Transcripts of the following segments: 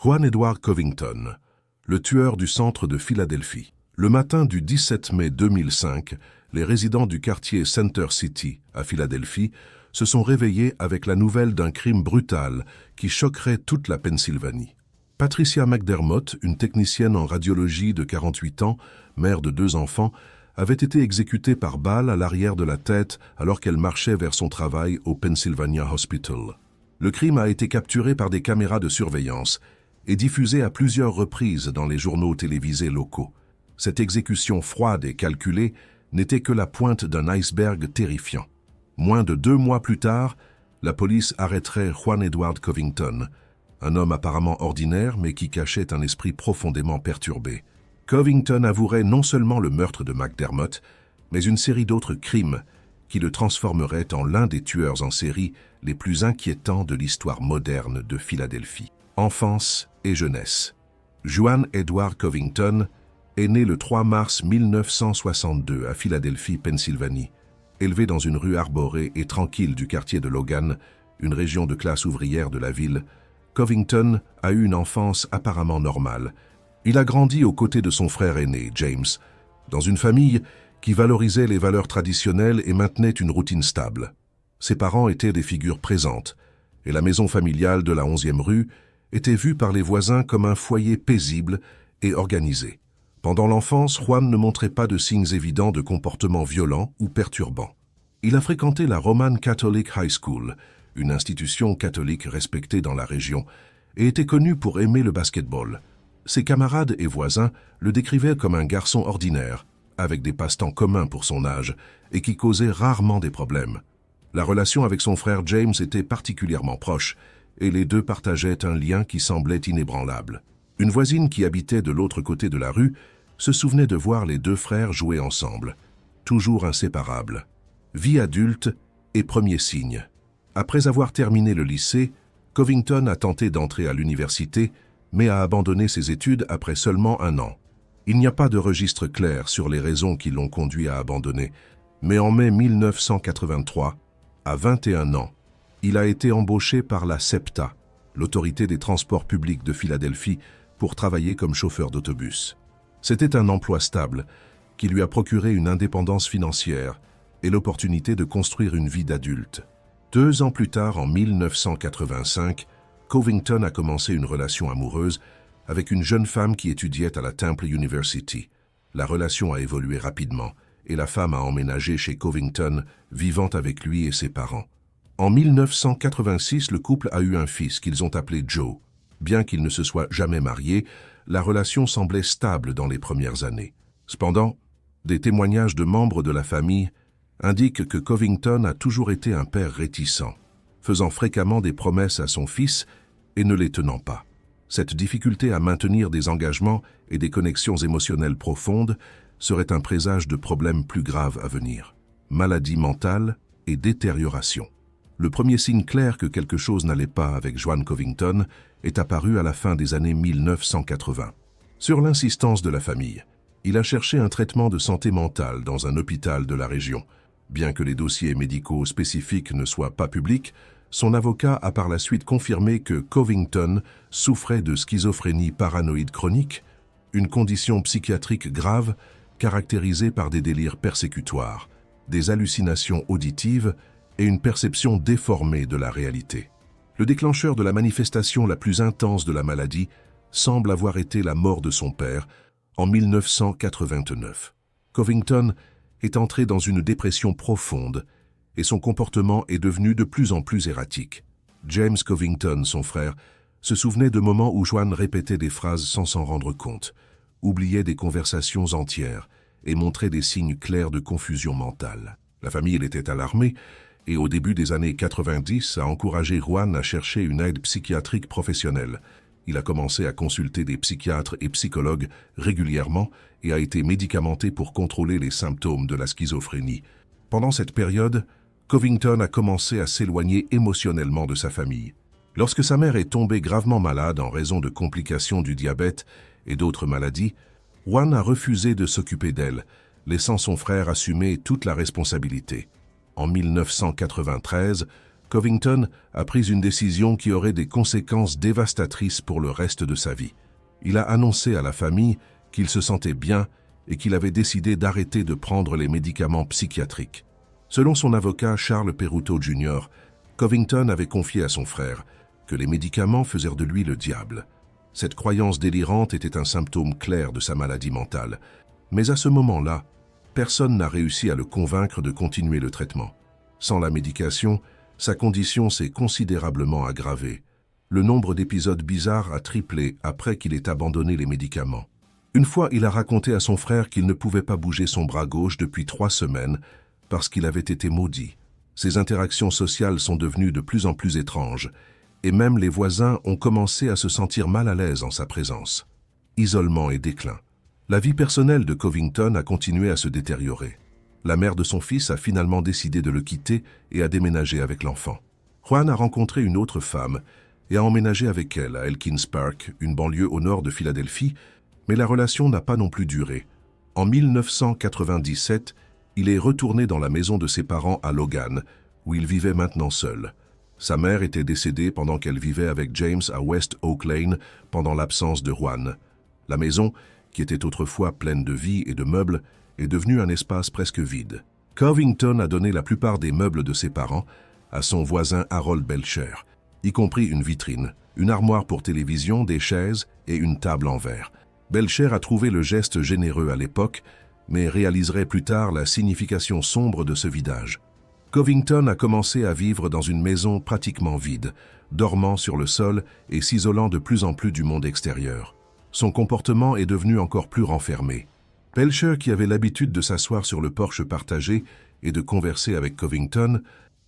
Juan Edward Covington, le tueur du centre de Philadelphie. Le matin du 17 mai 2005, les résidents du quartier Center City, à Philadelphie, se sont réveillés avec la nouvelle d'un crime brutal qui choquerait toute la Pennsylvanie. Patricia McDermott, une technicienne en radiologie de 48 ans, mère de 2 enfants, avait été exécutée par balle à l'arrière de la tête alors qu'elle marchait vers son travail au Pennsylvania Hospital. Le crime a été capturé par des caméras de surveillance et diffusé à plusieurs reprises dans les journaux télévisés locaux. Cette exécution froide et calculée n'était que la pointe d'un iceberg terrifiant. Moins de 2 mois plus tard, la police arrêterait Juan Edward Covington, un homme apparemment ordinaire mais qui cachait un esprit profondément perturbé. Covington avouerait non seulement le meurtre de McDermott, mais une série d'autres crimes qui le transformeraient en l'un des tueurs en série les plus inquiétants de l'histoire moderne de Philadelphie. Enfance et jeunesse. Juan Edward Covington est né le 3 mars 1962 à Philadelphie, Pennsylvanie. Élevé dans une rue arborée et tranquille du quartier de Logan, une région de classe ouvrière de la ville, Covington a eu une enfance apparemment normale. Il a grandi aux côtés de son frère aîné, James, dans une famille qui valorisait les valeurs traditionnelles et maintenait une routine stable. Ses parents étaient des figures présentes, et la maison familiale de la 11e rue était vue par les voisins comme un foyer paisible et organisé. Pendant l'enfance, Juan ne montrait pas de signes évidents de comportement violent ou perturbant. Il a fréquenté la Roman Catholic High School, une institution catholique respectée dans la région, et était connu pour aimer le basketball. Ses camarades et voisins le décrivaient comme un garçon ordinaire, avec des passe-temps communs pour son âge, et qui causait rarement des problèmes. La relation avec son frère James était particulièrement proche, et les deux partageaient un lien qui semblait inébranlable. Une voisine qui habitait de l'autre côté de la rue se souvenait de voir les 2 frères jouer ensemble, toujours inséparables. Vie adulte et premiers signes. Après avoir terminé le lycée, Covington a tenté d'entrer à l'université, mais a abandonné ses études après seulement 1 an. Il n'y a pas de registre clair sur les raisons qui l'ont conduit à abandonner, mais en mai 1983, à 21 ans, il a été embauché par la SEPTA, l'autorité des transports publics de Philadelphie, pour travailler comme chauffeur d'autobus. C'était un emploi stable qui lui a procuré une indépendance financière et l'opportunité de construire une vie d'adulte. 2 ans plus tard, en 1985, Covington a commencé une relation amoureuse avec une jeune femme qui étudiait à la Temple University. La relation a évolué rapidement et la femme a emménagé chez Covington, vivant avec lui et ses parents. En 1986, le couple a eu un fils qu'ils ont appelé Joe. Bien qu'ils ne se soient jamais mariés, la relation semblait stable dans les premières années. Cependant, des témoignages de membres de la famille indiquent que Covington a toujours été un père réticent, faisant fréquemment des promesses à son fils et ne les tenant pas. Cette difficulté à maintenir des engagements et des connexions émotionnelles profondes serait un présage de problèmes plus graves à venir. Maladie mentale et détérioration. Le premier signe clair que quelque chose n'allait pas avec Juan Covington est apparu à la fin des années 1980. Sur l'insistance de la famille, il a cherché un traitement de santé mentale dans un hôpital de la région. Bien que les dossiers médicaux spécifiques ne soient pas publics, son avocat a par la suite confirmé que Covington souffrait de schizophrénie paranoïde chronique, une condition psychiatrique grave caractérisée par des délires persécutoires, des hallucinations auditives et une perception déformée de la réalité. Le déclencheur de la manifestation la plus intense de la maladie semble avoir été la mort de son père en 1989. Covington est entré dans une dépression profonde et son comportement est devenu de plus en plus erratique. James Covington, son frère, se souvenait de moments où Juan répétait des phrases sans s'en rendre compte, oubliait des conversations entières et montrait des signes clairs de confusion mentale. La famille était alarmée et au début des années 90 a encouragé Juan à chercher une aide psychiatrique professionnelle. Il a commencé à consulter des psychiatres et psychologues régulièrement et a été médicamenté pour contrôler les symptômes de la schizophrénie. Pendant cette période, Covington a commencé à s'éloigner émotionnellement de sa famille. Lorsque sa mère est tombée gravement malade en raison de complications du diabète et d'autres maladies, Juan a refusé de s'occuper d'elle, laissant son frère assumer toute la responsabilité. En 1993, Covington a pris une décision qui aurait des conséquences dévastatrices pour le reste de sa vie. Il a annoncé à la famille qu'il se sentait bien et qu'il avait décidé d'arrêter de prendre les médicaments psychiatriques. Selon son avocat Charles Peruto Jr., Covington avait confié à son frère que les médicaments faisaient de lui le diable. Cette croyance délirante était un symptôme clair de sa maladie mentale. Mais à ce moment-là, personne n'a réussi à le convaincre de continuer le traitement. Sans la médication, sa condition s'est considérablement aggravée. Le nombre d'épisodes bizarres a triplé après qu'il ait abandonné les médicaments. Une fois, il a raconté à son frère qu'il ne pouvait pas bouger son bras gauche depuis 3 semaines parce qu'il avait été maudit. Ses interactions sociales sont devenues de plus en plus étranges, et même les voisins ont commencé à se sentir mal à l'aise en sa présence. Isolement et déclin. La vie personnelle de Covington a continué à se détériorer. La mère de son fils a finalement décidé de le quitter et a déménagé avec l'enfant. Juan a rencontré une autre femme et a emménagé avec elle à Elkins Park, une banlieue au nord de Philadelphie, mais la relation n'a pas non plus duré. En 1997, il est retourné dans la maison de ses parents à Logan, où il vivait maintenant seul. Sa mère était décédée pendant qu'elle vivait avec James à West Oak Lane pendant l'absence de Juan. La maison, qui était autrefois pleine de vie et de meubles, est devenue un espace presque vide. Covington a donné la plupart des meubles de ses parents à son voisin Harold Belcher, y compris une vitrine, une armoire pour télévision, des chaises et une table en verre. Belcher a trouvé le geste généreux à l'époque, mais réaliserait plus tard la signification sombre de ce vidage. Covington a commencé à vivre dans une maison pratiquement vide, dormant sur le sol et s'isolant de plus en plus du monde extérieur. Son comportement est devenu encore plus renfermé. Belcher, qui avait l'habitude de s'asseoir sur le porche partagé et de converser avec Covington,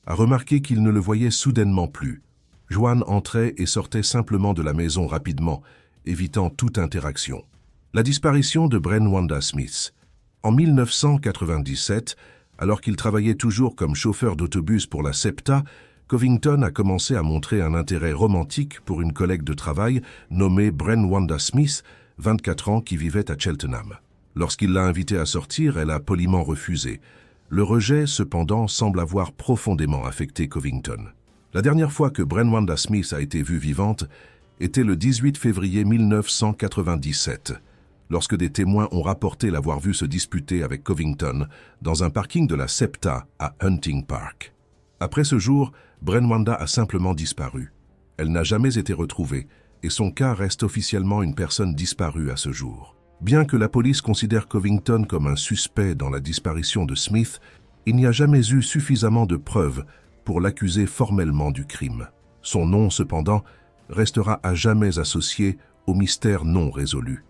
a remarqué qu'il ne le voyait soudainement plus. Juan entrait et sortait simplement de la maison rapidement, évitant toute interaction. La disparition de Brenwanda Smith. En 1997, alors qu'il travaillait toujours comme chauffeur d'autobus pour la SEPTA, Covington a commencé à montrer un intérêt romantique pour une collègue de travail nommée Brenwanda Smith, 24 ans, qui vivait à Cheltenham. Lorsqu'il l'a invitée à sortir, elle a poliment refusé. Le rejet, cependant, semble avoir profondément affecté Covington. La dernière fois que Brenwanda Smith a été vue vivante était le 18 février 1997, lorsque des témoins ont rapporté l'avoir vue se disputer avec Covington dans un parking de la SEPTA à Hunting Park. Après ce jour, Brenwanda a simplement disparu. Elle n'a jamais été retrouvée et son cas reste officiellement une personne disparue à ce jour. Bien que la police considère Covington comme un suspect dans la disparition de Smith, il n'y a jamais eu suffisamment de preuves pour l'accuser formellement du crime. Son nom, cependant, restera à jamais associé au mystère non résolu.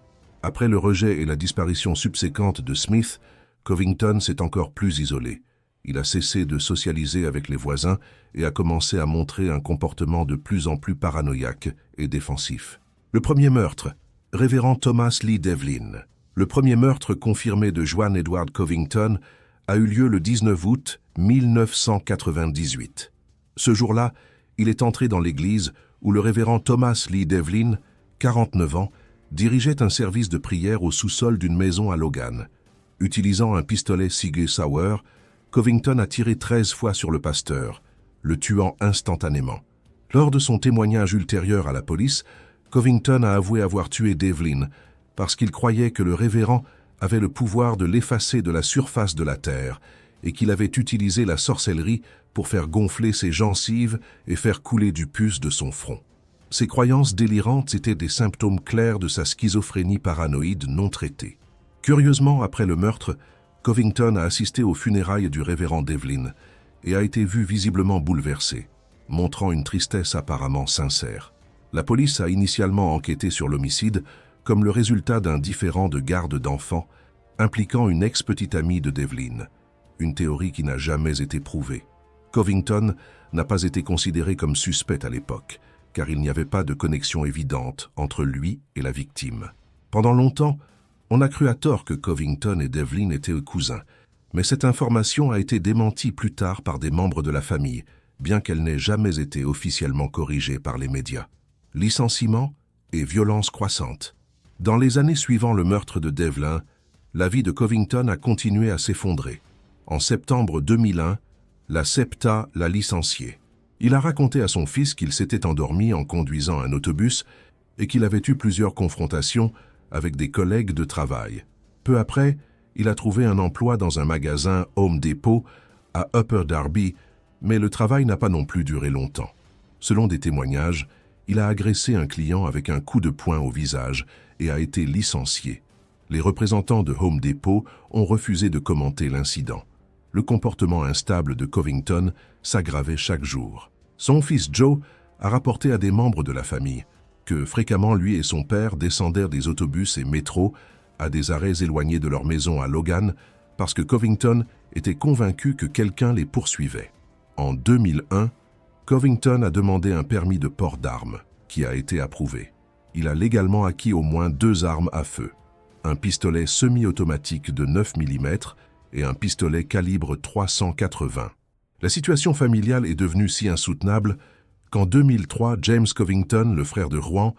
Après le rejet et la disparition subséquente de Smith, Covington s'est encore plus isolé. Il a cessé de socialiser avec les voisins et a commencé à montrer un comportement de plus en plus paranoïaque et défensif. Le premier meurtre, Révérend Thomas Lee Devlin. Le premier meurtre confirmé de Juan Edward Covington a eu lieu le 19 août 1998. Ce jour-là, il est entré dans l'église où le révérend Thomas Lee Devlin, 49 ans, dirigeait un service de prière au sous-sol d'une maison à Logan. Utilisant un pistolet Sig Sauer, Covington a tiré 13 fois sur le pasteur, le tuant instantanément. Lors de son témoignage ultérieur à la police, Covington a avoué avoir tué Devlin parce qu'il croyait que le révérend avait le pouvoir de l'effacer de la surface de la terre et qu'il avait utilisé la sorcellerie pour faire gonfler ses gencives et faire couler du pus de son front. Ces croyances délirantes étaient des symptômes clairs de sa schizophrénie paranoïde non traitée. Curieusement, après le meurtre, Covington a assisté aux funérailles du révérend Devlin et a été vu visiblement bouleversé, montrant une tristesse apparemment sincère. La police a initialement enquêté sur l'homicide comme le résultat d'un différend de garde d'enfants impliquant une ex-petite amie de Devlin, une théorie qui n'a jamais été prouvée. Covington n'a pas été considéré comme suspect à l'époque, car il n'y avait pas de connexion évidente entre lui et la victime. Pendant longtemps, on a cru à tort que Covington et Devlin étaient cousins, mais cette information a été démentie plus tard par des membres de la famille, bien qu'elle n'ait jamais été officiellement corrigée par les médias. Licenciement et violence croissante. Dans les années suivant le meurtre de Devlin, la vie de Covington a continué à s'effondrer. En septembre 2001, la SEPTA l'a licencié. Il a raconté à son fils qu'il s'était endormi en conduisant un autobus et qu'il avait eu plusieurs confrontations avec des collègues de travail. Peu après, il a trouvé un emploi dans un magasin Home Depot à Upper Darby, mais le travail n'a pas non plus duré longtemps. Selon des témoignages, il a agressé un client avec un coup de poing au visage et a été licencié. Les représentants de Home Depot ont refusé de commenter l'incident. Le comportement instable de Covington s'aggravait chaque jour. Son fils Joe a rapporté à des membres de la famille que fréquemment lui et son père descendèrent des autobus et métros à des arrêts éloignés de leur maison à Logan parce que Covington était convaincu que quelqu'un les poursuivait. En 2001, Covington a demandé un permis de port d'armes, qui a été approuvé. Il a légalement acquis au moins 2 armes à feu, un pistolet semi-automatique de 9 mm et un pistolet calibre 380. La situation familiale est devenue si insoutenable qu'en 2003, James Covington, le frère de Juan,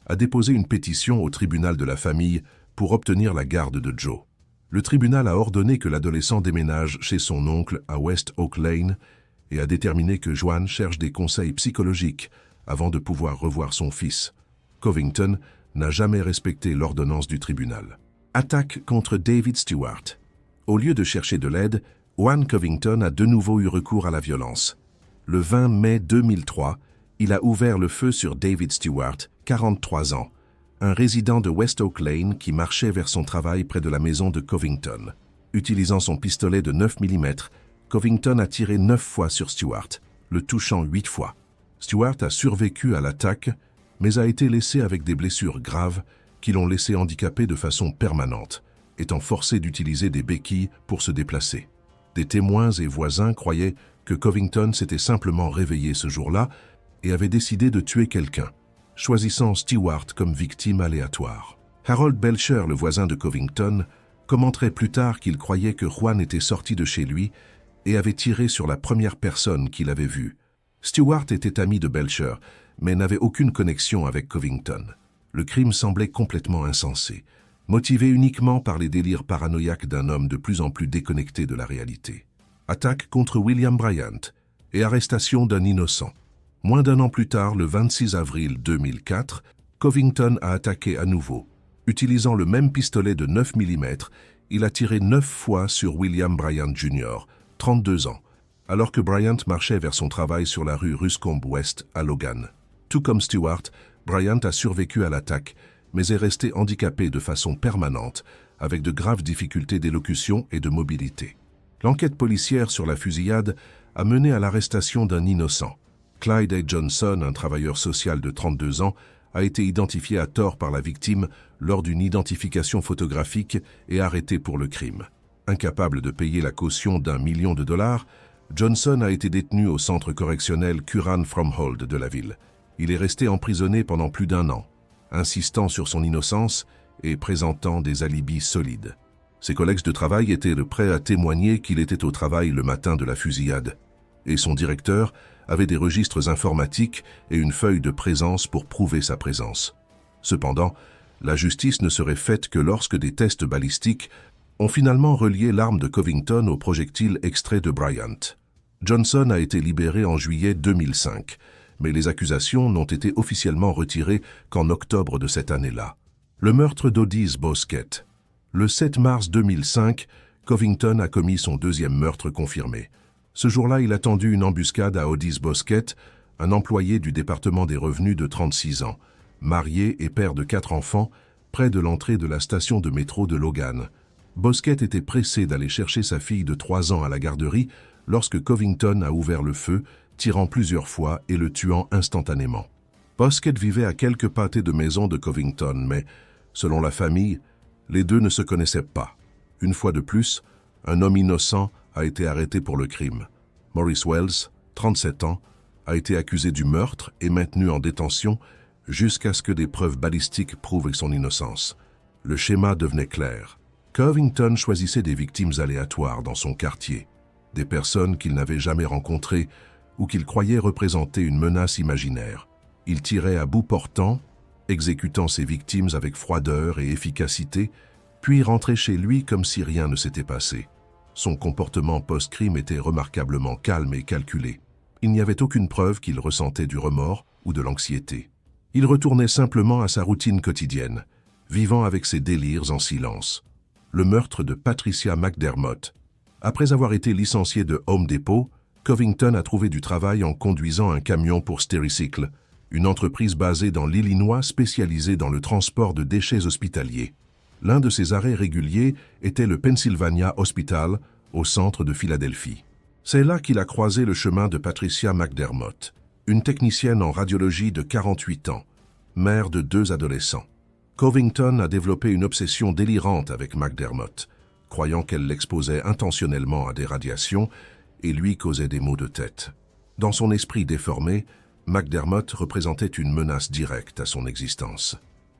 a déposé une pétition au tribunal de la famille pour obtenir la garde de Joe. Le tribunal a ordonné que l'adolescent déménage chez son oncle à West Oak Lane et a déterminé que Juan cherche des conseils psychologiques avant de pouvoir revoir son fils. Covington n'a jamais respecté l'ordonnance du tribunal. Attaque contre David Stewart. Au lieu de chercher de l'aide, Juan Covington a de nouveau eu recours à la violence. Le 20 mai 2003, il a ouvert le feu sur David Stewart, 43 ans, un résident de West Oak Lane qui marchait vers son travail près de la maison de Covington. Utilisant son pistolet de 9 mm, Covington a tiré 9 fois sur Stewart, le touchant 8 fois. Stewart a survécu à l'attaque, mais a été laissé avec des blessures graves qui l'ont laissé handicapé de façon permanente, étant forcé d'utiliser des béquilles pour se déplacer. Des témoins et voisins croyaient que Covington s'était simplement réveillé ce jour-là et avait décidé de tuer quelqu'un, choisissant Stewart comme victime aléatoire. Harold Belcher, le voisin de Covington, commenterait plus tard qu'il croyait que Juan était sorti de chez lui et avait tiré sur la première personne qu'il avait vue. Stewart était ami de Belcher, mais n'avait aucune connexion avec Covington. Le crime semblait complètement insensé, motivé uniquement par les délires paranoïaques d'un homme de plus en plus déconnecté de la réalité. Attaque contre William Bryant et arrestation d'un innocent. Moins d'un an plus tard, le 26 avril 2004, Covington a attaqué à nouveau. Utilisant le même pistolet de 9 mm, il a tiré 9 fois sur William Bryant Jr., 32 ans, alors que Bryant marchait vers son travail sur la rue Ruscombe West à Logan. Tout comme Stewart, Bryant a survécu à l'attaque, mais est resté handicapé de façon permanente, avec de graves difficultés d'élocution et de mobilité. L'enquête policière sur la fusillade a mené à l'arrestation d'un innocent. Clyde A. Johnson, un travailleur social de 32 ans, a été identifié à tort par la victime lors d'une identification photographique et arrêté pour le crime. Incapable de payer la caution d'1 million de dollars, Johnson a été détenu au centre correctionnel Curran-Fromhold de la ville. Il est resté emprisonné pendant plus d'1 an, insistant sur son innocence et présentant des alibis solides. Ses collègues de travail étaient prêts à témoigner qu'il était au travail le matin de la fusillade, et son directeur avait des registres informatiques et une feuille de présence pour prouver sa présence. Cependant, la justice ne serait faite que lorsque des tests balistiques ont finalement relié l'arme de Covington au projectile extrait de Bryant. Johnson a été libéré en juillet 2005, mais les accusations n'ont été officiellement retirées qu'en octobre de cette année-là. Le meurtre d'Otis Bosquet. Le 7 mars 2005, Covington a commis son 2e meurtre confirmé. Ce jour-là, il a tendu une embuscade à Otis Bosquet, un employé du département des revenus de 36 ans, marié et père de 4 enfants, près de l'entrée de la station de métro de Logan. Bosquet était pressé d'aller chercher sa fille de 3 ans à la garderie lorsque Covington a ouvert le feu, tirant plusieurs fois et le tuant instantanément. Bosquet vivait à quelques pâtés de maison de Covington, mais, selon la famille, les deux ne se connaissaient pas. Une fois de plus, un homme innocent a été arrêté pour le crime. Maurice Wells, 37 ans, a été accusé du meurtre et maintenu en détention jusqu'à ce que des preuves balistiques prouvent son innocence. Le schéma devenait clair. Covington choisissait des victimes aléatoires dans son quartier, des personnes qu'il n'avait jamais rencontrées ou qu'il croyait représenter une menace imaginaire. Il tirait à bout portant, exécutant ses victimes avec froideur et efficacité, puis rentrait chez lui comme si rien ne s'était passé. Son comportement post-crime était remarquablement calme et calculé. il n'y avait aucune preuve qu'il ressentait du remords ou de l'anxiété. Il retournait simplement à sa routine quotidienne, vivant avec ses délires en silence. Le meurtre de Patricia McDermott. Après avoir été licencié de Home Depot, Covington a trouvé du travail en conduisant un camion pour Stericycle, une entreprise basée dans l'Illinois spécialisée dans le transport de déchets hospitaliers. L'un de ses arrêts réguliers était le Pennsylvania Hospital, au centre de Philadelphie. C'est là qu'il a croisé le chemin de Patricia McDermott, une technicienne en radiologie de 48 ans, mère de 2 adolescents. Covington a développé une obsession délirante avec McDermott, croyant qu'elle l'exposait intentionnellement à des radiations et lui causait des maux de tête. Dans son esprit déformé, McDermott représentait une menace directe à son existence.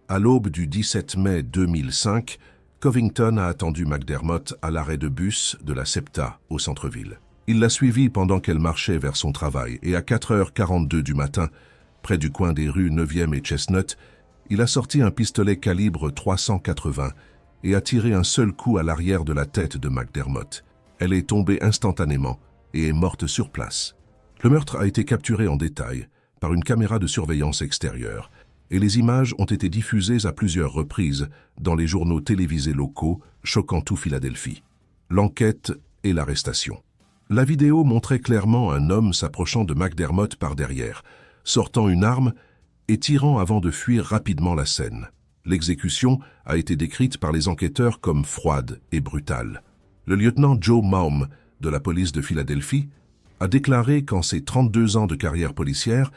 À l'aube du 17 mai 2005, Covington a attendu McDermott à l'arrêt de bus de la SEPTA au centre-ville. Il l'a suivie pendant qu'elle marchait vers son travail et à 4h42 du matin, près du coin des rues 9e et Chestnut, il a sorti un pistolet calibre 380 et a tiré un seul coup à l'arrière de la tête de McDermott. Elle est tombée instantanément et est morte sur place. Le meurtre a été capturé en détail par une caméra de surveillance extérieure et les images ont été diffusées à plusieurs reprises dans les journaux télévisés locaux, choquant tout Philadelphie. L'enquête et l'arrestation. La vidéo montrait clairement un homme s'approchant de McDermott par derrière, sortant une arme et tirant avant de fuir rapidement la scène. L'exécution a été décrite par les enquêteurs comme froide et brutale. Le lieutenant Joe Maum de la police de Philadelphie a déclaré qu'en ses 32 ans de carrière policière,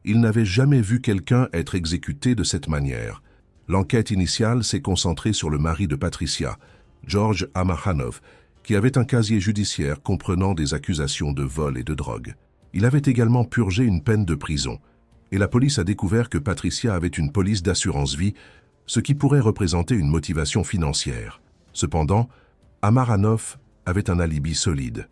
il n'avait jamais vu quelqu'un être exécuté de cette manière. L'enquête initiale s'est concentrée sur le mari de Patricia, George Amarhanov, qui avait un casier judiciaire comprenant des accusations de vol et de drogue. Il avait également purgé une peine de prison, et la police a découvert que Patricia avait une police d'assurance-vie, ce qui pourrait représenter une motivation financière. Cependant, Amarhanov avait un alibi solide.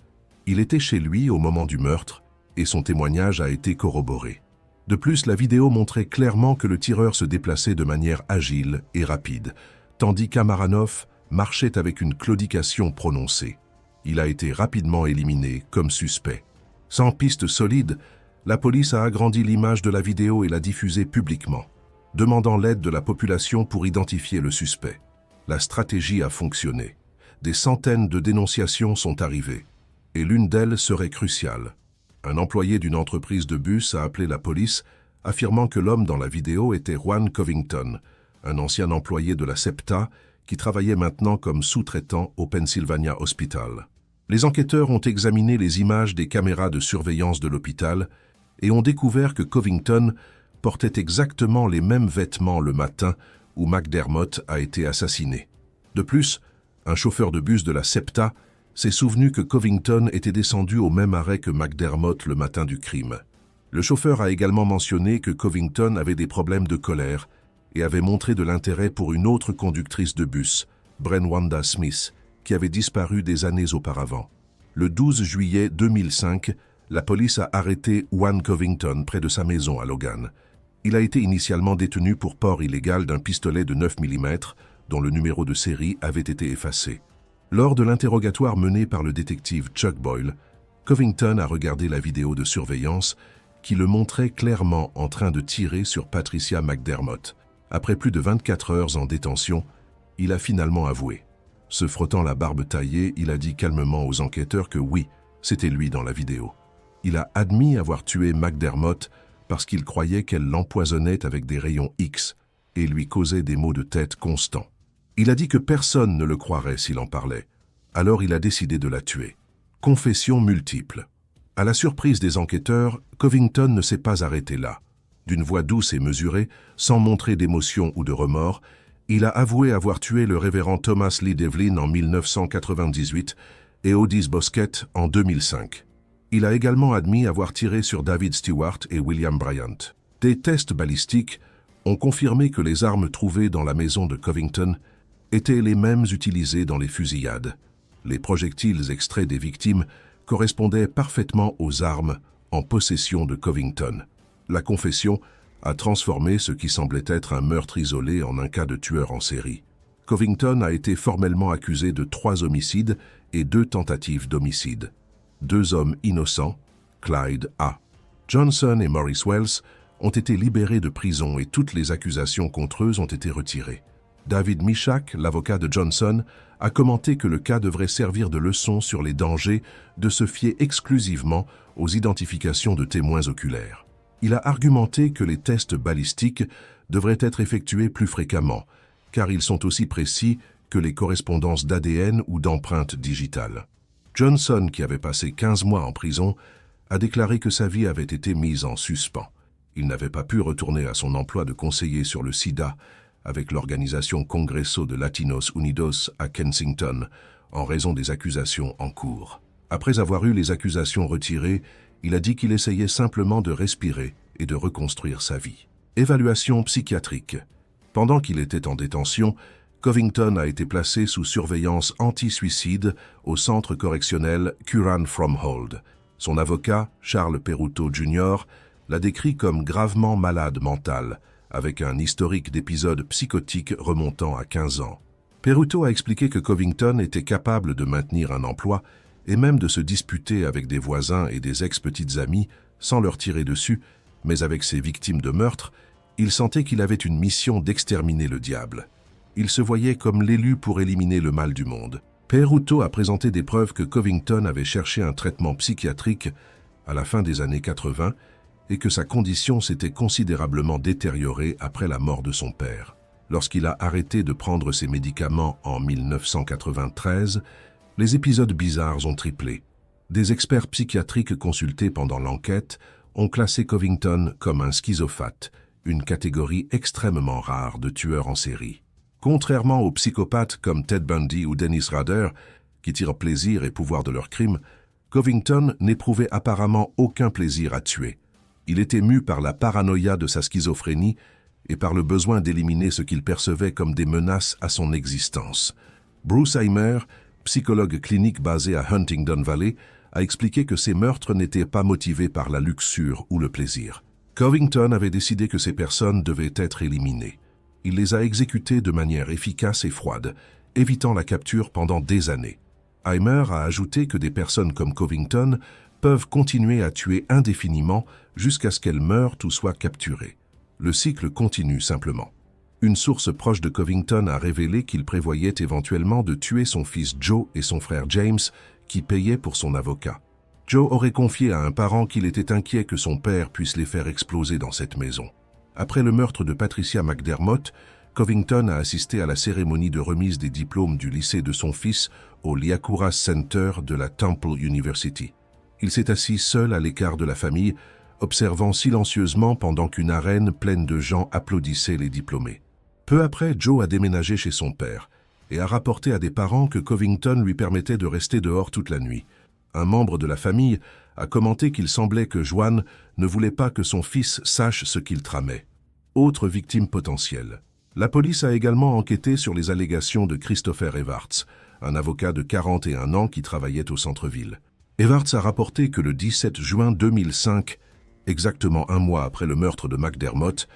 Il était chez lui au moment du meurtre, et son témoignage a été corroboré. De plus, la vidéo montrait clairement que le tireur se déplaçait de manière agile et rapide, tandis qu'Amarhanov marchait avec une claudication prononcée. Il a été rapidement éliminé comme suspect. Sans piste solide, la police a agrandi l'image de la vidéo et l'a diffusée publiquement, demandant l'aide de la population pour identifier le suspect. La stratégie a fonctionné. Des centaines de dénonciations sont arrivées, et l'une d'elles serait cruciale. Un employé d'une entreprise de bus a appelé la police, affirmant que l'homme dans la vidéo était Juan Covington, un ancien employé de la SEPTA qui travaillait maintenant comme sous-traitant au Pennsylvania Hospital. Les enquêteurs ont examiné les images des caméras de surveillance de l'hôpital et ont découvert que Covington portait exactement les mêmes vêtements le matin où McDermott a été assassiné. De plus, un chauffeur de bus de la SEPTA s'est souvenu que Covington était descendu au même arrêt que McDermott le matin du crime. Le chauffeur a également mentionné que Covington avait des problèmes de colère et avait montré de l'intérêt pour une autre conductrice de bus, Brenwanda Smith, qui avait disparu des années auparavant. Le 12 juillet 2005, la police a arrêté Juan Covington près de sa maison à Logan. Il a été initialement détenu pour port illégal d'un pistolet de 9 mm dont le numéro de série avait été effacé. Lors de l'interrogatoire mené par le détective Chuck Boyle, Covington a regardé la vidéo de surveillance qui le montrait clairement en train de tirer sur Patricia McDermott. Après plus de 24 heures en détention, il a finalement avoué. Se frottant la barbe taillée, il a dit calmement aux enquêteurs que oui, c'était lui dans la vidéo. Il a admis avoir tué McDermott parce qu'il croyait qu'elle l'empoisonnait avec des rayons X et lui causait des maux de tête constants. Il a dit que personne ne le croirait s'il en parlait. Alors il a décidé de la tuer. Confession multiple. À la surprise des enquêteurs, Covington ne s'est pas arrêté là. D'une voix douce et mesurée, sans montrer d'émotion ou de remords, il a avoué avoir tué le révérend Thomas Lee Devlin en 1998 et Otis Bosquet en 2005. Il a également admis avoir tiré sur David Stewart et William Bryant. Des tests balistiques ont confirmé que les armes trouvées dans la maison de Covington étaient les mêmes utilisées dans les fusillades. Les projectiles extraits des victimes correspondaient parfaitement aux armes en possession de Covington. La confession a transformé ce qui semblait être un meurtre isolé en un cas de tueur en série. Covington a été formellement accusé de 3 homicides et 2 tentatives d'homicide. 2 hommes innocents, Clyde A. Johnson et Maurice Wells ont été libérés de prison et toutes les accusations contre eux ont été retirées. David Michak, l'avocat de Johnson, a commenté que le cas devrait servir de leçon sur les dangers de se fier exclusivement aux identifications de témoins oculaires. Il a argumenté que les tests balistiques devraient être effectués plus fréquemment, car ils sont aussi précis que les correspondances d'ADN ou d'empreintes digitales. Johnson, qui avait passé 15 mois en prison, a déclaré que sa vie avait été mise en suspens. Il n'avait pas pu retourner à son emploi de conseiller sur le sida avec l'organisation Congreso de Latinos Unidos à Kensington, en raison des accusations en cours. Après avoir eu les accusations retirées, il a dit qu'il essayait simplement de respirer et de reconstruire sa vie. Évaluation psychiatrique. Pendant qu'il était en détention, Covington a été placé sous surveillance anti-suicide au centre correctionnel Curran from Hold. Son avocat, Charles Peruto Jr., l'a décrit comme gravement malade mental, avec un historique d'épisodes psychotiques remontant à 15 ans. Peruto a expliqué que Covington était capable de maintenir un emploi et même de se disputer avec des voisins et des ex-petites amies sans leur tirer dessus, mais avec ses victimes de meurtre, il sentait qu'il avait une mission d'exterminer le diable. Il se voyait comme l'élu pour éliminer le mal du monde. Peruto a présenté des preuves que Covington avait cherché un traitement psychiatrique à la fin des années 80 et que sa condition s'était considérablement détériorée après la mort de son père. Lorsqu'il a arrêté de prendre ses médicaments en 1993, les épisodes bizarres ont triplé. Des experts psychiatriques consultés pendant l'enquête ont classé Covington comme un schizophate, une catégorie extrêmement rare de tueurs en série. Contrairement aux psychopathes comme Ted Bundy ou Dennis Rader, qui tirent plaisir et pouvoir de leurs crimes, Covington n'éprouvait apparemment aucun plaisir à tuer. Il était mû par la paranoïa de sa schizophrénie et par le besoin d'éliminer ce qu'il percevait comme des menaces à son existence. Bruce Heimer, psychologue clinique basé à Huntingdon Valley, a expliqué que ces meurtres n'étaient pas motivés par la luxure ou le plaisir. Covington avait décidé que ces personnes devaient être éliminées. Il les a exécutées de manière efficace et froide, évitant la capture pendant des années. Heimer a ajouté que des personnes comme Covington peuvent continuer à tuer indéfiniment jusqu'à ce qu'elles meurent ou soient capturées. Le cycle continue simplement. Une source proche de Covington a révélé qu'il prévoyait éventuellement de tuer son fils Joe et son frère James, qui payaient pour son avocat. Joe aurait confié à un parent qu'il était inquiet que son père puisse les faire exploser dans cette maison. Après le meurtre de Patricia McDermott, Covington a assisté à la cérémonie de remise des diplômes du lycée de son fils au Liacouras Center de la Temple University. Il s'est assis seul à l'écart de la famille, observant silencieusement pendant qu'une arène pleine de gens applaudissait les diplômés. Peu après, Joe a déménagé chez son père et a rapporté à des parents que Covington lui permettait de rester dehors toute la nuit. Un membre de la famille a commenté qu'il semblait que Joanne ne voulait pas que son fils sache ce qu'il tramait. Autre victime potentielle. La police a également enquêté sur les allégations de Christopher Evarts, un avocat de 41 ans qui travaillait au centre-ville. Evarts a rapporté que le 17 juin 2005, exactement un mois après le meurtre de McDermott,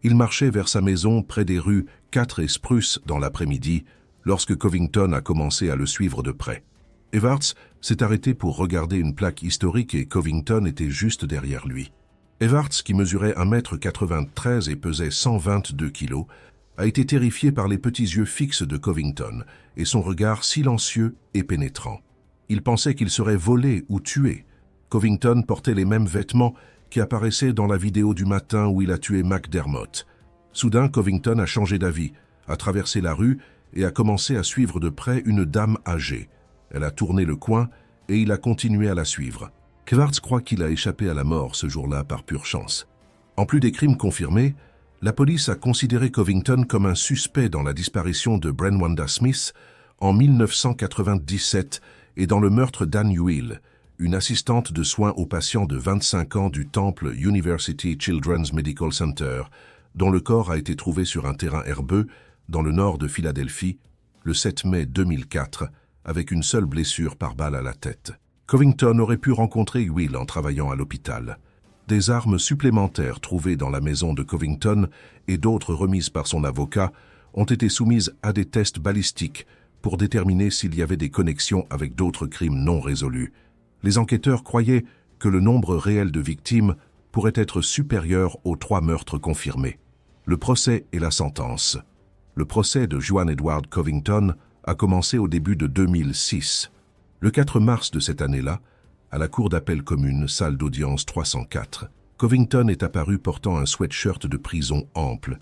il marchait vers sa maison près des rues 4 et Spruce dans l'après-midi, lorsque Covington a commencé à le suivre de près. Evarts s'est arrêté pour regarder une plaque historique et Covington était juste derrière lui. Evarts, qui mesurait 1,93 m et pesait 122 kg, a été terrifié par les petits yeux fixes de Covington et son regard silencieux et pénétrant. Il pensait qu'il serait volé ou tué. Covington portait les mêmes vêtements qui apparaissaient dans la vidéo du matin où il a tué McDermott. Soudain, Covington a changé d'avis, a traversé la rue et a commencé à suivre de près une dame âgée. Elle a tourné le coin et il a continué à la suivre. Evarts croit qu'il a échappé à la mort ce jour-là par pure chance. En plus des crimes confirmés, la police a considéré Covington comme un suspect dans la disparition de Brenwanda Smith en 1997 et dans le meurtre d'Anne Ewell, une assistante de soins aux patients de 25 ans du Temple University Children's Medical Center, dont le corps a été trouvé sur un terrain herbeux dans le nord de Philadelphie le 7 mai 2004, avec une seule blessure par balle à la tête. Covington aurait pu rencontrer Ewell en travaillant à l'hôpital. Des armes supplémentaires trouvées dans la maison de Covington et d'autres remises par son avocat ont été soumises à des tests balistiques pour déterminer s'il y avait des connexions avec d'autres crimes non résolus. Les enquêteurs croyaient que le nombre réel de victimes pourrait être supérieure aux 3 meurtres confirmés. Le procès et la sentence. Le procès de Juan Edward Covington a commencé au début de 2006. Le 4 mars de cette année-là, à la cour d'appel commune, salle d'audience 304, Covington est apparu portant un sweatshirt de prison ample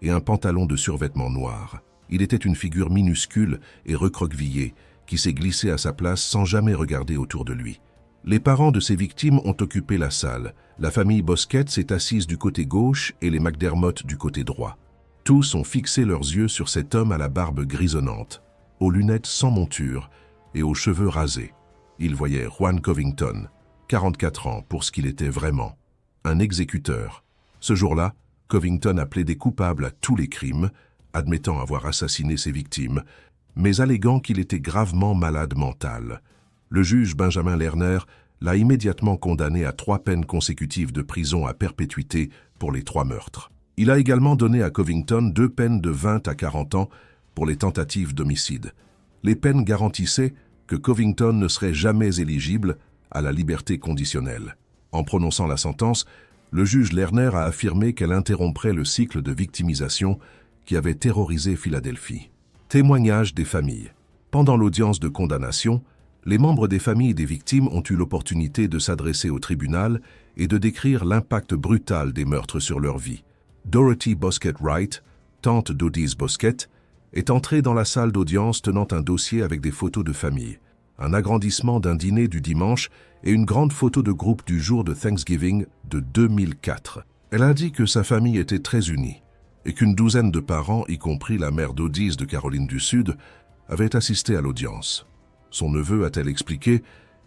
et un pantalon de survêtement noir. Il était une figure minuscule et recroquevillée qui s'est glissée à sa place sans jamais regarder autour de lui. Les parents de ces victimes ont occupé la salle. La famille Bosquet s'est assise du côté gauche et les McDermott du côté droit. Tous ont fixé leurs yeux sur cet homme à la barbe grisonnante, aux lunettes sans monture et aux cheveux rasés. Ils voyaient Juan Covington, 44 ans pour ce qu'il était vraiment, un exécuteur. Ce jour-là, Covington a plaidé coupable à tous les crimes, admettant avoir assassiné ses victimes, mais alléguant qu'il était gravement malade mental. Le juge Benjamin Lerner l'a immédiatement condamné à 3 peines consécutives de prison à perpétuité pour les 3 meurtres. Il a également donné à Covington 2 peines de 20 à 40 ans pour les tentatives d'homicide. Les peines garantissaient que Covington ne serait jamais éligible à la liberté conditionnelle. En prononçant la sentence, le juge Lerner a affirmé qu'elle interromprait le cycle de victimisation qui avait terrorisé Philadelphie. Témoignage des familles. Pendant l'audience de condamnation, les membres des familles des victimes ont eu l'opportunité de s'adresser au tribunal et de décrire l'impact brutal des meurtres sur leur vie. Dorothy Bosquet Wright, tante d'Odise Bosquet, est entrée dans la salle d'audience tenant un dossier avec des photos de famille, un agrandissement d'un dîner du dimanche et une grande photo de groupe du jour de Thanksgiving de 2004. Elle a dit que sa famille était très unie et qu'une douzaine de parents, y compris la mère d'Odise de Caroline du Sud, avaient assisté à l'audience. Son neveu, a-t-elle expliqué,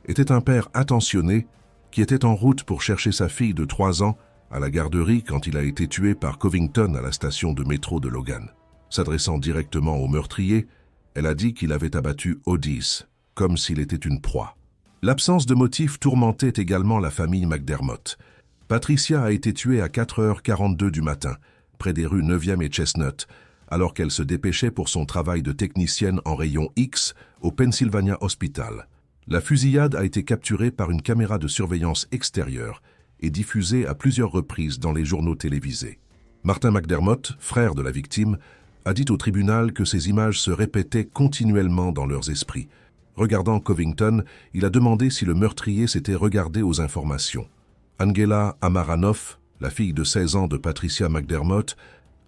était un père attentionné qui était en route pour chercher sa fille de 3 ans à la garderie quand il a été tué par Covington à la station de métro de Logan. S'adressant directement au meurtrier, elle a dit qu'il avait abattu Odise, comme s'il était une proie. L'absence de motif tourmentait également la famille McDermott. Patricia a été tuée à 4h42 du matin, près des rues 9e et Chestnut, alors qu'elle se dépêchait pour son travail de technicienne en rayon X au Pennsylvania Hospital. La fusillade a été capturée par une caméra de surveillance extérieure et diffusée à plusieurs reprises dans les journaux télévisés. Martin McDermott, frère de la victime, a dit au tribunal que ces images se répétaient continuellement dans leurs esprits. Regardant Covington, il a demandé si le meurtrier s'était regardé aux informations. Angela Amaranov, la fille de 16 ans de Patricia McDermott,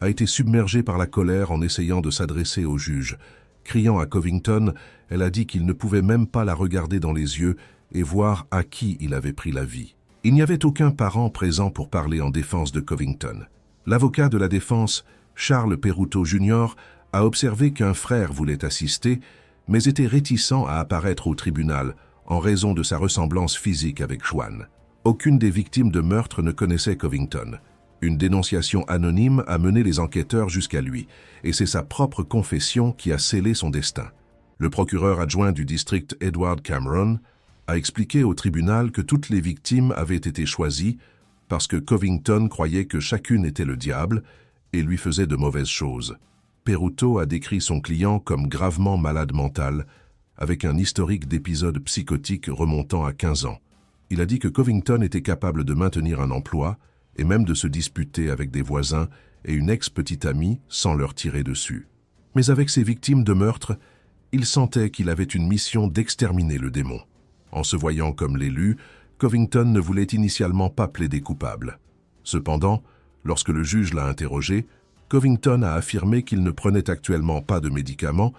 a été submergée par la colère en essayant de s'adresser au juge. Criant à Covington, elle a dit qu'il ne pouvait même pas la regarder dans les yeux et voir à qui il avait pris la vie. Il n'y avait aucun parent présent pour parler en défense de Covington. L'avocat de la défense, Charles Peruto Jr., a observé qu'un frère voulait assister, mais était réticent à apparaître au tribunal en raison de sa ressemblance physique avec Juan. Aucune des victimes de meurtre ne connaissait Covington. Une dénonciation anonyme a mené les enquêteurs jusqu'à lui, et c'est sa propre confession qui a scellé son destin. Le procureur adjoint du district Edward Cameron a expliqué au tribunal que toutes les victimes avaient été choisies parce que Covington croyait que chacune était le diable et lui faisait de mauvaises choses. Peruto a décrit son client comme gravement malade mental, avec un historique d'épisodes psychotiques remontant à 15 ans. Il a dit que Covington était capable de maintenir un emploi et même de se disputer avec des voisins et une ex-petite amie sans leur tirer dessus. Mais avec ses victimes de meurtre, il sentait qu'il avait une mission d'exterminer le démon. En se voyant comme l'élu, Covington ne voulait initialement pas plaider coupable. Cependant, lorsque le juge l'a interrogé, Covington a affirmé qu'il ne prenait actuellement pas de médicaments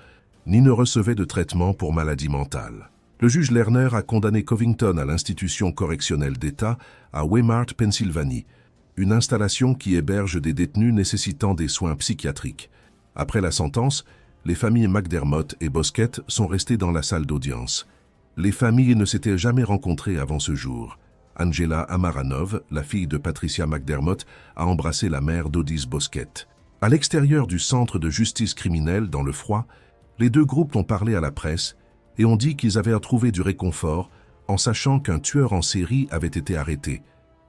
ni ne recevait de traitement pour maladie mentale. Le juge Lerner a condamné Covington à l'institution correctionnelle d'État à Weimar, Pennsylvanie, une installation qui héberge des détenus nécessitant des soins psychiatriques. Après la sentence, les familles McDermott et Bosquet sont restées dans la salle d'audience. Les familles ne s'étaient jamais rencontrées avant ce jour. Angela Amaranov, la fille de Patricia McDermott, a embrassé la mère d'Odise Bosquet. À l'extérieur du centre de justice criminelle, dans le froid, les deux groupes ont parlé à la presse et ont dit qu'ils avaient trouvé du réconfort en sachant qu'un tueur en série avait été arrêté.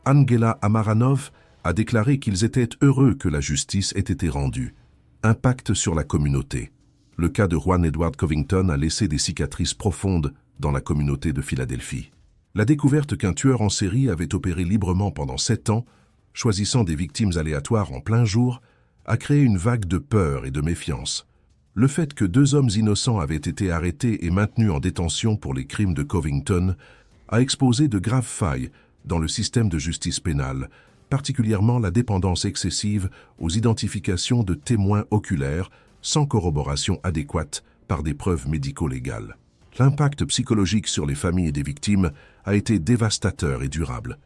Angela Amaranov a déclaré qu'ils étaient heureux que la justice ait été rendue. Impact sur la communauté. Le cas de Juan Edward Covington a laissé des cicatrices profondes dans la communauté de Philadelphie. La découverte qu'un tueur en série avait opéré librement pendant 7 ans, choisissant des victimes aléatoires en plein jour, a créé une vague de peur et de méfiance. Le fait que 2 hommes innocents avaient été arrêtés et maintenus en détention pour les crimes de Covington a exposé de graves failles dans le système de justice pénale, particulièrement la dépendance excessive aux identifications de témoins oculaires sans corroboration adéquate par des preuves médico-légales. L'impact psychologique sur les familles des victimes a été dévastateur et durable.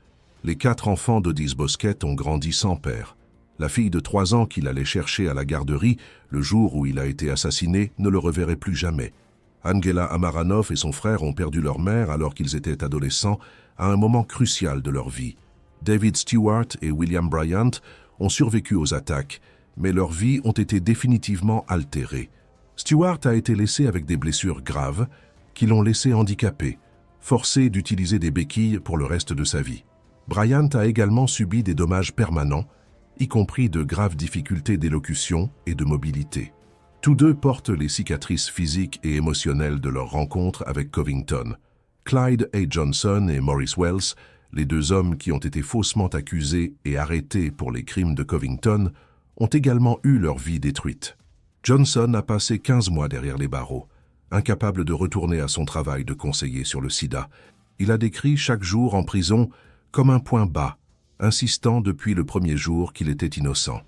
Les 4 enfants d'Otis Bosquet ont grandi sans père. La fille de 3 ans qu'il allait chercher à la garderie le jour où il a été assassiné ne le reverrait plus jamais. Angela Amaranov et son frère ont perdu leur mère alors qu'ils étaient adolescents à un moment crucial de leur vie. David Stewart et William Bryant ont survécu aux attaques, mais leurs vies ont été définitivement altérées. Stewart a été laissé avec des blessures graves qui l'ont laissé handicapé, forcé d'utiliser des béquilles pour le reste de sa vie. Bryant a également subi des dommages permanents, y compris de graves difficultés d'élocution et de mobilité. Tous deux portent les cicatrices physiques et émotionnelles de leur rencontre avec Covington. Clyde A. Johnson et Maurice Wells, les 2 hommes qui ont été faussement accusés et arrêtés pour les crimes de Covington, ont également eu leur vie détruite. Johnson a passé 15 mois derrière les barreaux, incapable de retourner à son travail de conseiller sur le sida. Il a décrit chaque jour en prison comme un point bas, insistant depuis le premier jour qu'il était innocent.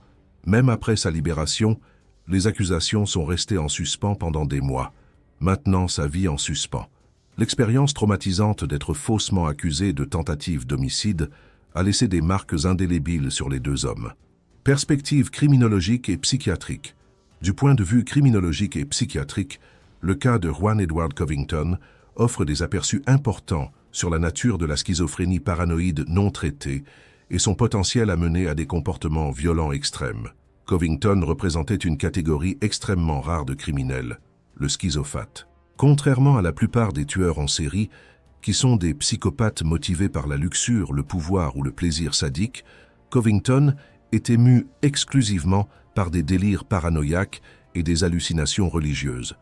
Même après sa libération, les accusations sont restées en suspens pendant des mois. Maintenant, sa vie en suspens. L'expérience traumatisante d'être faussement accusé de tentative d'homicide a laissé des marques indélébiles sur les 2 hommes. Perspective criminologique et psychiatrique. Du point de vue criminologique et psychiatrique, le cas de Juan Edward Covington offre des aperçus importants sur la nature de la schizophrénie paranoïde non traitée et son potentiel à mener à des comportements violents extrêmes. Covington représentait une catégorie extrêmement rare de criminels, le schizophate. Contrairement à la plupart des tueurs en série, qui sont des psychopathes motivés par la luxure, le pouvoir ou le plaisir sadique, Covington était mu exclusivement par des délires paranoïaques et des hallucinations religieuses.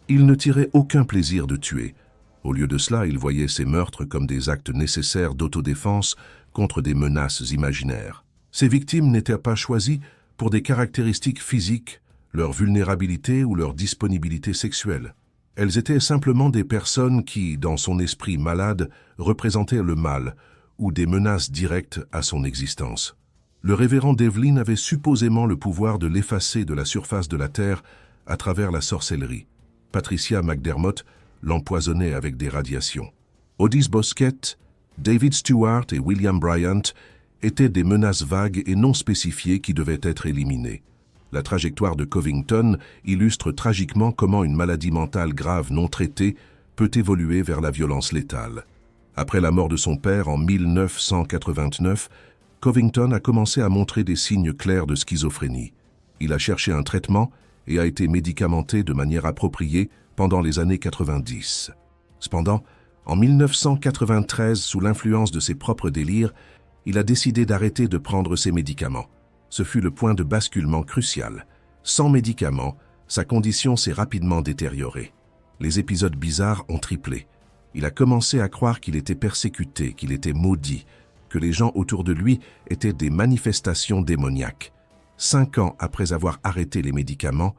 Il ne tirait aucun plaisir de tuer. Au lieu de cela, il voyait ces meurtres comme des actes nécessaires d'autodéfense contre des menaces imaginaires. Ces victimes n'étaient pas choisies pour des caractéristiques physiques, leur vulnérabilité ou leur disponibilité sexuelle. Elles étaient simplement des personnes qui, dans son esprit malade, représentaient le mal ou des menaces directes à son existence. Le révérend Devlin avait supposément le pouvoir de l'effacer de la surface de la terre à travers la sorcellerie. Patricia McDermott l'empoisonnait avec des radiations. Otis Bosquet, David Stewart et William Bryant étaient des menaces vagues et non spécifiées qui devaient être éliminées. La trajectoire de Covington illustre tragiquement comment une maladie mentale grave non traitée peut évoluer vers la violence létale. Après la mort de son père en 1989, Covington a commencé à montrer des signes clairs de schizophrénie. Il a cherché un traitement et a été médicamenté de manière appropriée pendant les années 90. Cependant, en 1993, sous l'influence de ses propres délires, il a décidé d'arrêter de prendre ses médicaments. Ce fut le point de basculement crucial. Sans médicaments, sa condition s'est rapidement détériorée. Les épisodes bizarres ont triplé. Il a commencé à croire qu'il était persécuté, qu'il était maudit, que les gens autour de lui étaient des manifestations démoniaques. 5 ans après avoir arrêté les médicaments,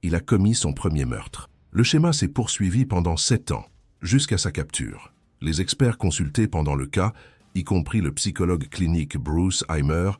il a commis son premier meurtre. Le schéma s'est poursuivi pendant 7 ans, jusqu'à sa capture. Les experts consultés pendant le cas, y compris le psychologue clinique Bruce Heimer,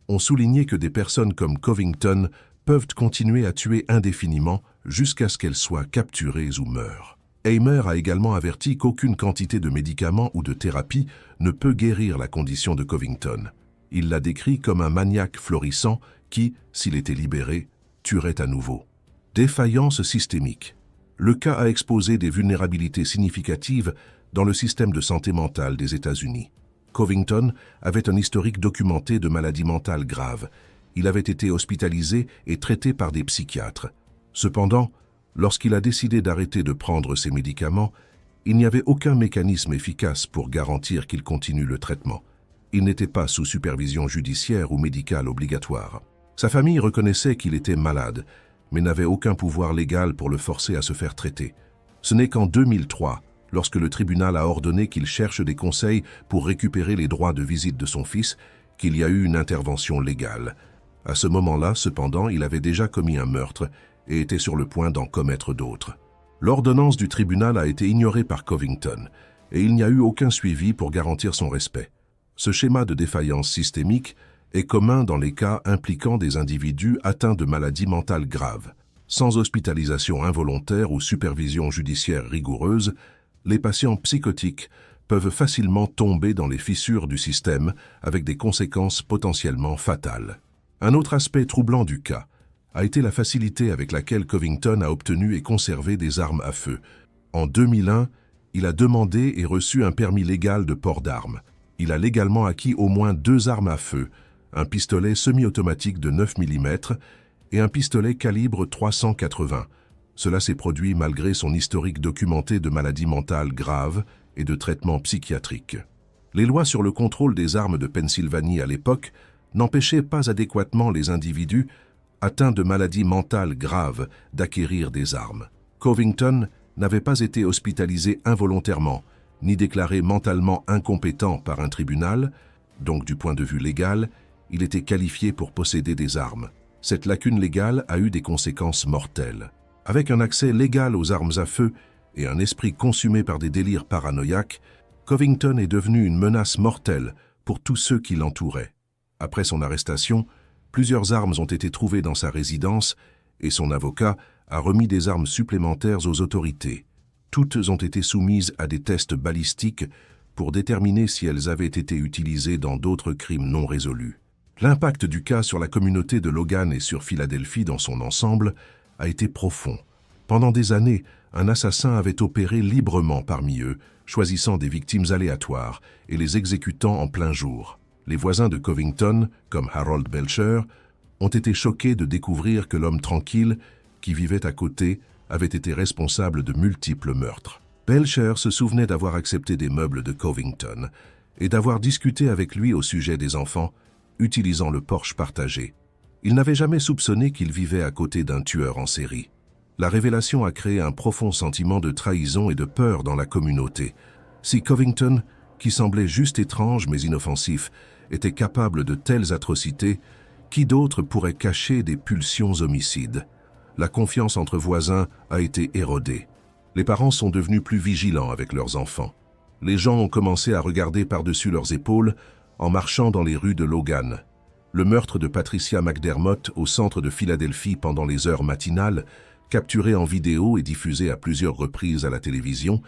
ont souligné que des personnes comme Covington peuvent continuer à tuer indéfiniment jusqu'à ce qu'elles soient capturées ou meurent. Heimer a également averti qu'aucune quantité de médicaments ou de thérapie ne peut guérir la condition de Covington. Il l'a décrit comme un maniaque florissant qui, s'il était libéré, tuerait à nouveau. Défaillance systémique. Le cas a exposé des vulnérabilités significatives dans le système de santé mentale des États-Unis. Covington avait un historique documenté de maladies mentales graves. Il avait été hospitalisé et traité par des psychiatres. Cependant, lorsqu'il a décidé d'arrêter de prendre ses médicaments, il n'y avait aucun mécanisme efficace pour garantir qu'il continue le traitement. Il n'était pas sous supervision judiciaire ou médicale obligatoire. Sa famille reconnaissait qu'il était malade, mais n'avait aucun pouvoir légal pour le forcer à se faire traiter. Ce n'est qu'en 2003 lorsque le tribunal a ordonné qu'il cherche des conseils pour récupérer les droits de visite de son fils, qu'il y a eu une intervention légale. À ce moment-là, cependant, il avait déjà commis un meurtre et était sur le point d'en commettre d'autres. L'ordonnance du tribunal a été ignorée par Covington et il n'y a eu aucun suivi pour garantir son respect. Ce schéma de défaillance systémique est commun dans les cas impliquant des individus atteints de maladies mentales graves. Sans hospitalisation involontaire ou supervision judiciaire rigoureuse, les patients psychotiques peuvent facilement tomber dans les fissures du système avec des conséquences potentiellement fatales. Un autre aspect troublant du cas a été la facilité avec laquelle Covington a obtenu et conservé des armes à feu. En 2001, il a demandé et reçu un permis légal de port d'armes. Il a légalement acquis au moins 2 armes à feu, un pistolet semi-automatique de 9 mm et un pistolet calibre 380. Cela s'est produit malgré son historique documenté de maladies mentales graves et de traitements psychiatriques. Les lois sur le contrôle des armes de Pennsylvanie à l'époque n'empêchaient pas adéquatement les individus atteints de maladies mentales graves d'acquérir des armes. Covington n'avait pas été hospitalisé involontairement, ni déclaré mentalement incompétent par un tribunal, donc du point de vue légal, il était qualifié pour posséder des armes. Cette lacune légale a eu des conséquences mortelles. Avec un accès légal aux armes à feu et un esprit consumé par des délires paranoïaques, Covington est devenu une menace mortelle pour tous ceux qui l'entouraient. Après son arrestation, plusieurs armes ont été trouvées dans sa résidence et son avocat a remis des armes supplémentaires aux autorités. Toutes ont été soumises à des tests balistiques pour déterminer si elles avaient été utilisées dans d'autres crimes non résolus. L'impact du cas sur la communauté de Logan et sur Philadelphie dans son ensemble a été profond. Pendant des années, un assassin avait opéré librement parmi eux, choisissant des victimes aléatoires et les exécutant en plein jour. Les voisins de Covington, comme Harold Belcher, ont été choqués de découvrir que l'homme tranquille, qui vivait à côté, avait été responsable de multiples meurtres. Belcher se souvenait d'avoir accepté des meubles de Covington et d'avoir discuté avec lui au sujet des enfants, utilisant le porche partagé. Il n'avait jamais soupçonné qu'il vivait à côté d'un tueur en série. La révélation a créé un profond sentiment de trahison et de peur dans la communauté. Si Covington, qui semblait juste étrange mais inoffensif, était capable de telles atrocités, qui d'autre pourrait cacher des pulsions homicides? La confiance entre voisins a été érodée. Les parents sont devenus plus vigilants avec leurs enfants. Les gens ont commencé à regarder par-dessus leurs épaules en marchant dans les rues de Logan. Le meurtre de Patricia McDermott au centre de Philadelphie pendant les heures matinales, capturé en vidéo et diffusé à plusieurs reprises à la télévision,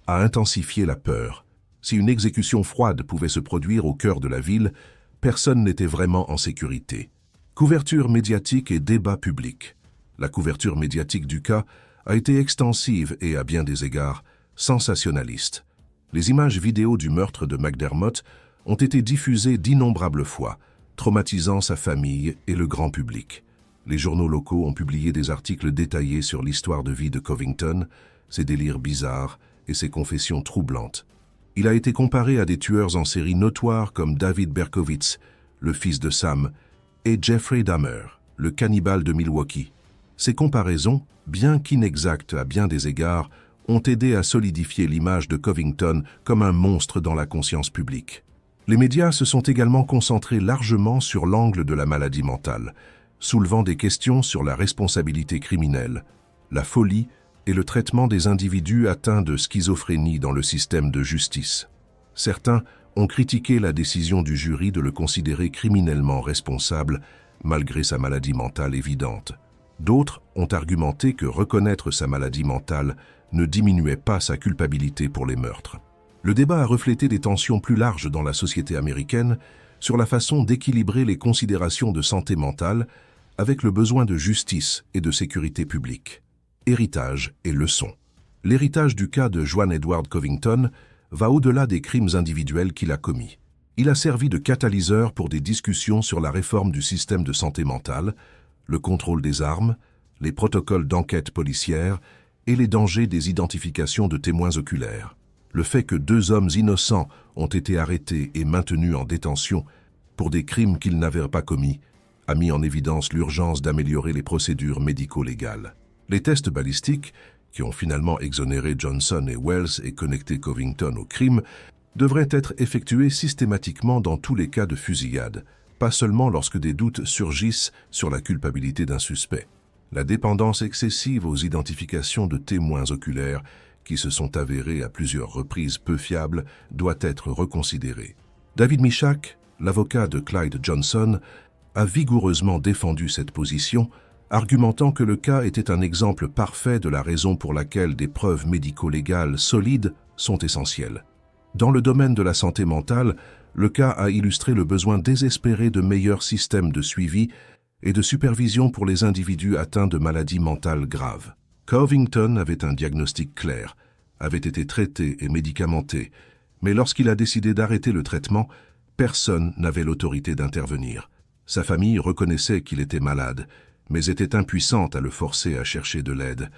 a intensifié la peur. Si une exécution froide pouvait se produire au cœur de la ville, personne n'était vraiment en sécurité. Couverture médiatique et débat public. La couverture médiatique du cas a été extensive et, à bien des égards, sensationnaliste. Les images vidéo du meurtre de McDermott ont été diffusées d'innombrables fois, traumatisant sa famille et le grand public. Les journaux locaux ont publié des articles détaillés sur l'histoire de vie de Covington, ses délires bizarres et ses confessions troublantes. Il a été comparé à des tueurs en série notoires comme David Berkowitz, le fils de Sam, et Jeffrey Dahmer, le cannibale de Milwaukee. Ces comparaisons, bien qu'inexactes à bien des égards, ont aidé à solidifier l'image de Covington comme un monstre dans la conscience publique. Les médias se sont également concentrés largement sur l'angle de la maladie mentale, soulevant des questions sur la responsabilité criminelle, la folie et le traitement des individus atteints de schizophrénie dans le système de justice. Certains ont critiqué la décision du jury de le considérer criminellement responsable, malgré sa maladie mentale évidente. D'autres ont argumenté que reconnaître sa maladie mentale ne diminuait pas sa culpabilité pour les meurtres. Le débat a reflété des tensions plus larges dans la société américaine sur la façon d'équilibrer les considérations de santé mentale avec le besoin de justice et de sécurité publique. Héritage et leçons. L'héritage du cas de Joan Edward Covington va au-delà des crimes individuels qu'il a commis. Il a servi de catalyseur pour des discussions sur la réforme du système de santé mentale, le contrôle des armes, les protocoles d'enquête policière et les dangers des identifications de témoins oculaires. Le fait que 2 hommes innocents ont été arrêtés et maintenus en détention pour des crimes qu'ils n'avaient pas commis a mis en évidence l'urgence d'améliorer les procédures médico-légales. Les tests balistiques, qui ont finalement exonéré Johnson et Wells et connecté Covington au crime, devraient être effectuées systématiquement dans tous les cas de fusillade, pas seulement lorsque des doutes surgissent sur la culpabilité d'un suspect. La dépendance excessive aux identifications de témoins oculaires, qui se sont avérées à plusieurs reprises peu fiables, doit être reconsidérée. David Michak, l'avocat de Clyde Johnson, a vigoureusement défendu cette position, argumentant que le cas était un exemple parfait de la raison pour laquelle des preuves médico-légales solides sont essentielles. Dans le domaine de la santé mentale, le cas a illustré le besoin désespéré de meilleurs systèmes de suivi et de supervision pour les individus atteints de maladies mentales graves. Covington avait un diagnostic clair, avait été traité et médicamenté, mais lorsqu'il a décidé d'arrêter le traitement, personne n'avait l'autorité d'intervenir. Sa famille reconnaissait qu'il était malade, mais était impuissante à le forcer à chercher de l'aide.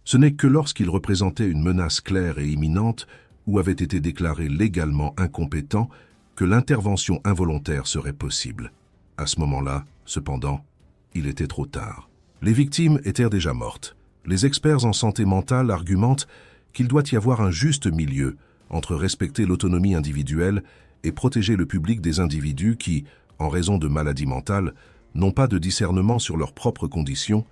Ce n'est que lorsqu'il représentait une menace claire et imminente ou avait été déclaré légalement incompétent que l'intervention involontaire serait possible. À ce moment-là, cependant, il était trop tard. Les victimes étaient déjà mortes. Les experts en santé mentale argumentent qu'il doit y avoir un juste milieu entre respecter l'autonomie individuelle et protéger le public des individus qui, en raison de maladies mentales, n'ont pas de discernement sur leurs propres conditions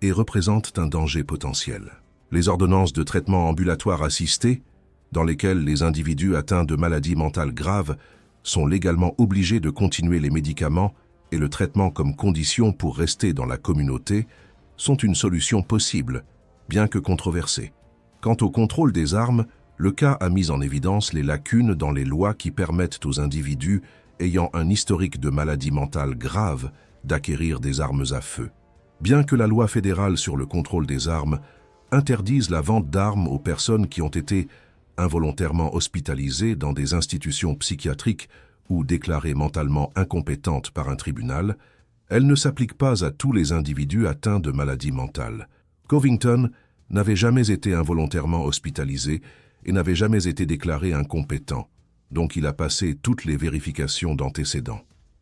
et représentent un danger potentiel. Les ordonnances de traitement ambulatoire assisté, dans lesquelles les individus atteints de maladies mentales graves sont légalement obligés de continuer les médicaments et le traitement comme condition pour rester dans la communauté, sont une solution possible, bien que controversée. Quant au contrôle des armes, le cas a mis en évidence les lacunes dans les lois qui permettent aux individus ayant un historique de maladie mentale grave d'acquérir des armes à feu. Bien que la loi fédérale sur le contrôle des armes interdise la vente d'armes aux personnes qui ont été involontairement hospitalisées dans des institutions psychiatriques ou déclarées mentalement incompétentes par un tribunal, elle ne s'applique pas à tous les individus atteints de maladies mentales. Covington n'avait jamais été involontairement hospitalisé et n'avait jamais été déclaré incompétent, donc il a passé toutes les vérifications d'antécédents.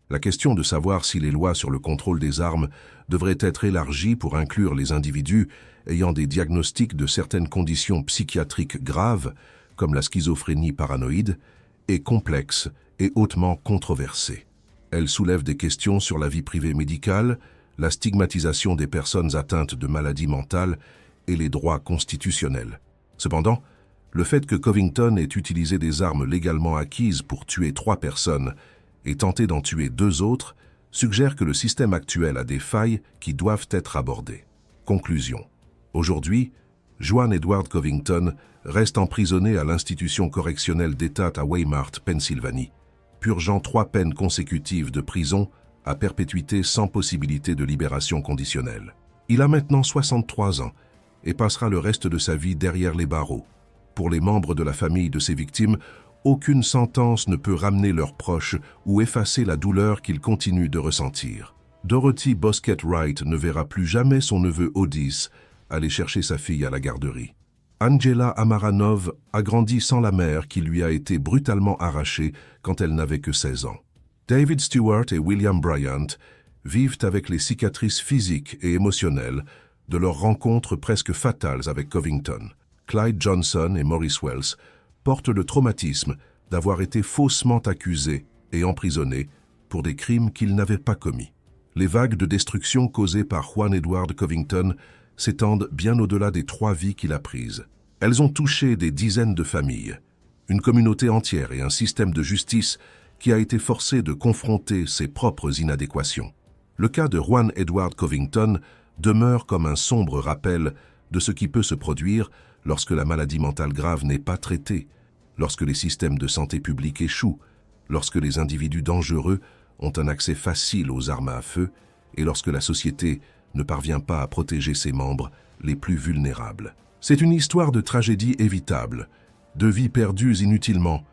La question de savoir si les lois sur le contrôle des armes devraient être élargies pour inclure les individus ayant des diagnostics de certaines conditions psychiatriques graves, comme la schizophrénie paranoïde, est complexe et hautement controversée. Elle soulève des questions sur la vie privée médicale, la stigmatisation des personnes atteintes de maladies mentales et les droits constitutionnels. Cependant, le fait que Covington ait utilisé des armes légalement acquises pour tuer 3 personnes et tenter d'en tuer 2 autres suggère que le système actuel a des failles qui doivent être abordées. Conclusion. Aujourd'hui, Juan Edward Covington reste emprisonné à l'institution correctionnelle d'État à Weymouth, Pennsylvanie, purgeant 3 peines consécutives de prison à perpétuité sans possibilité de libération conditionnelle. Il a maintenant 63 ans et passera le reste de sa vie derrière les barreaux. Pour les membres de la famille de ces victimes, aucune sentence ne peut ramener leurs proches ou effacer la douleur qu'ils continuent de ressentir. Dorothy Bosquet Wright ne verra plus jamais son neveu Otis aller chercher sa fille à la garderie. Angela Amaranov a grandi sans la mère qui lui a été brutalement arrachée quand elle n'avait que 16 ans. David Stewart et William Bryant vivent avec les cicatrices physiques et émotionnelles de leurs rencontres presque fatales avec Covington. Clyde Johnson et Maurice Wells portent le traumatisme d'avoir été faussement accusés et emprisonnés pour des crimes qu'ils n'avaient pas commis. Les vagues de destruction causées par Juan Edward Covington s'étendent bien au-delà des 3 vies qu'il a prises. Elles ont touché des dizaines de familles, une communauté entière et un système de justice qui a été forcé de confronter ses propres inadéquations. Le cas de Juan Edward Covington demeure comme un sombre rappel de ce qui peut se produire lorsque la maladie mentale grave n'est pas traitée, lorsque les systèmes de santé publique échouent, lorsque les individus dangereux ont un accès facile aux armes à feu et lorsque la société ne parvient pas à protéger ses membres les plus vulnérables. C'est une histoire de tragédie évitable, de vies perdues inutilement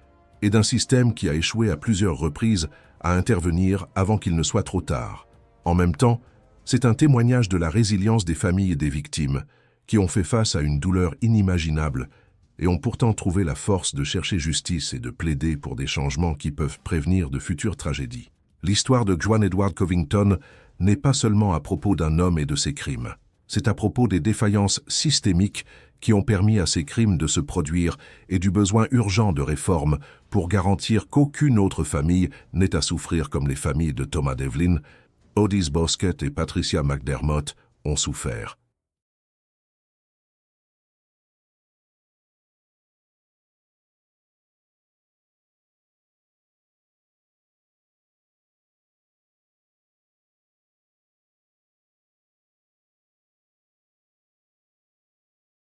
et d'un système qui a échoué à plusieurs reprises à intervenir avant qu'il ne soit trop tard. En même temps, c'est un témoignage de la résilience des familles et des victimes qui ont fait face à une douleur inimaginable et ont pourtant trouvé la force de chercher justice et de plaider pour des changements qui peuvent prévenir de futures tragédies. L'histoire de Juan Edward Covington n'est pas seulement à propos d'un homme et de ses crimes. C'est à propos des défaillances systémiques qui ont permis à ces crimes de se produire et du besoin urgent de réforme pour garantir qu'aucune autre famille n'ait à souffrir comme les familles de Thomas Devlin, Otis Bosket et Patricia McDermott ont souffert.